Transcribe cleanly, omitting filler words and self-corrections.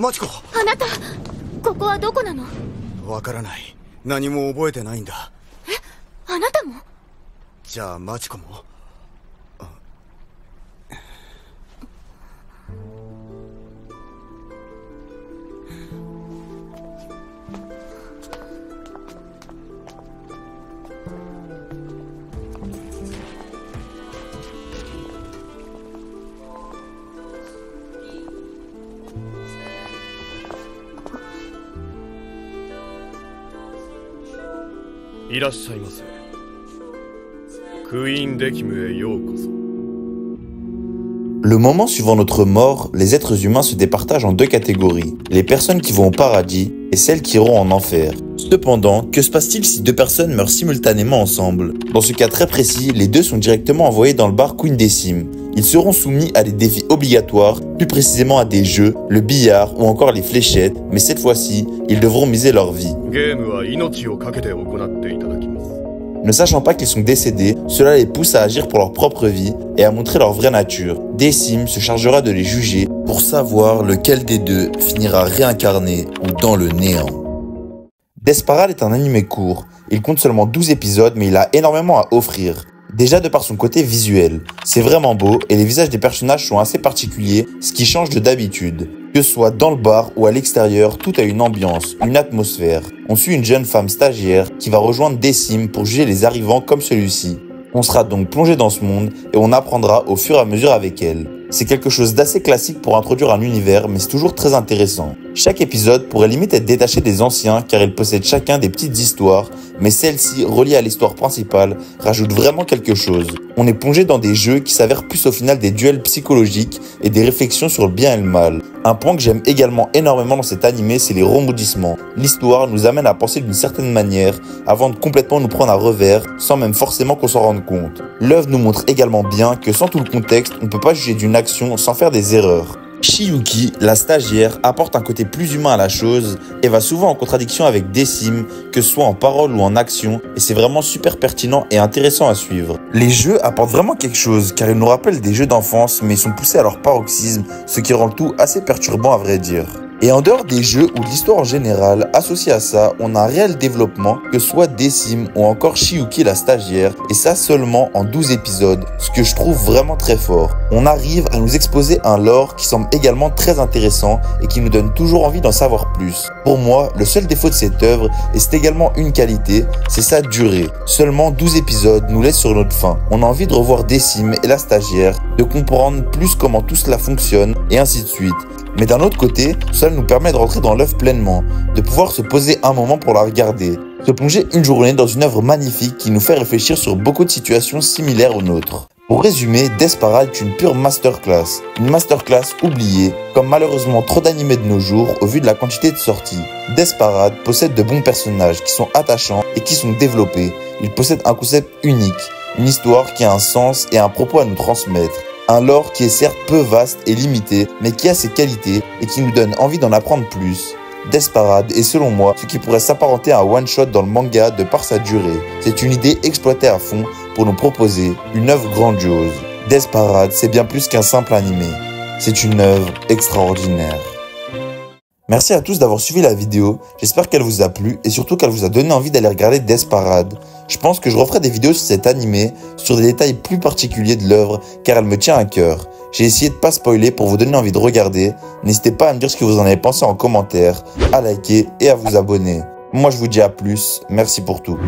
マチコ。あなた、ここはどこなの？わからない。何も覚えてないんだ。あなたも？じゃあマチコも。いらっしゃいませ。クイーンデキムへようこそ。Le moment suivant notre mort, les êtres humains se départagent en deux catégories, les personnes qui vont au paradis et celles qui iront en enfer. Cependant, que se passe-t-il si deux personnes meurent simultanément ensemble? Dans ce cas très précis, les deux sont directement envoyés dans le bar Queen Decim. Ils seront soumis à des défis obligatoires, plus précisément à des jeux, le billard ou encore les fléchettes, mais cette fois-ci, ils devront miser leur vie. Ne sachant pas qu'ils sont décédés, cela les pousse à agir pour leur propre vie et à montrer leur vraie nature. Decim se chargera de les juger pour savoir lequel des deux finira réincarné ou dans le néant. Desperate est un animé court. Il compte seulement 12 épisodes mais il a énormément à offrir. Déjà de par son côté visuel, c'est vraiment beau et les visages des personnages sont assez particuliers, ce qui change de d'habitude. Que ce soit dans le bar ou à l'extérieur, tout a une ambiance, une atmosphère. On suit une jeune femme stagiaire qui va rejoindre Decim pour juger les arrivants comme celui-ci. On sera donc plongé dans ce monde et on apprendra au fur et à mesure avec elle. C'est quelque chose d'assez classique pour introduire un univers, mais c'est toujours très intéressant. Chaque épisode pourrait limite être détaché des anciens car ils possèdent chacun des petites histoires, mais celle-ci, reliée à l'histoire principale, rajoute vraiment quelque chose. On est plongé dans des jeux qui s'avèrent plus au final des duels psychologiques et des réflexions sur le bien et le mal. Un point que j'aime également énormément dans cet animé, c'est les rebondissements. L'histoire nous amène à penser d'une certaine manière avant de complètement nous prendre à revers, sans même forcément qu'on s'en rende compte. L'œuvre nous montre également bien que sans tout le contexte, on ne peut pas juger d'une action sans faire des erreurs. Chiyuki, la stagiaire, apporte un côté plus humain à la chose et va souvent en contradiction avec Decim, que ce soit en parole ou en action, et c'est vraiment super pertinent et intéressant à suivre. Les jeux apportent vraiment quelque chose, car ils nous rappellent des jeux d'enfance, mais ils sont poussés à leur paroxysme, ce qui rend le tout assez perturbant à vrai dire. Et en dehors des jeux ou de l'histoire en général, associé à ça, on a un réel développement, que ce soit Decim ou encore Chiyuki la stagiaire, et ça seulement en 12 épisodes, ce que je trouve vraiment très fort. On arrive à nous exposer un lore qui semble également très intéressant et qui nous donne toujours envie d'en savoir plus. Pour moi, le seul défaut de cette œuvre, et c'est également une qualité, c'est sa durée. Seulement 12 épisodes nous laissent sur notre faim. On a envie de revoir Decim et la stagiaire, de comprendre plus comment tout cela fonctionne, et ainsi de suite. Mais d'un autre côté, cela nous permet de rentrer dans l'œuvre pleinement, de pouvoir se poser un moment pour la regarder, se plonger une journée dans une œuvre magnifique qui nous fait réfléchir sur beaucoup de situations similaires aux nôtres. Pour résumer, Desperate est une pure masterclass. Une masterclass oubliée, comme malheureusement trop d'animés de nos jours au vu de la quantité de sorties. Desperate possède de bons personnages qui sont attachants et qui sont développés. Il possède un concept unique, une histoire qui a un sens et un propos à nous transmettre. Un lore qui est certes peu vaste et limité, mais qui a ses qualités et qui nous donne envie d'en apprendre plus. Desperate est selon moi ce qui pourrait s'apparenter à un one-shot dans le manga de par sa durée. C'est une idée exploitée à fond pour nous proposer une œuvre grandiose. Desperate, c'est bien plus qu'un simple animé. C'est une œuvre extraordinaire. Merci à tous d'avoir suivi la vidéo, j'espère qu'elle vous a plu et surtout qu'elle vous a donné envie d'aller regarder Desperate. Je pense que je referai des vidéos sur cet animé, sur des détails plus particuliers de l'œuvre car elle me tient à cœur. J'ai essayé de pas spoiler pour vous donner envie de regarder, n'hésitez pas à me dire ce que vous en avez pensé en commentaire, à liker et à vous abonner. Moi je vous dis à plus, merci pour tout.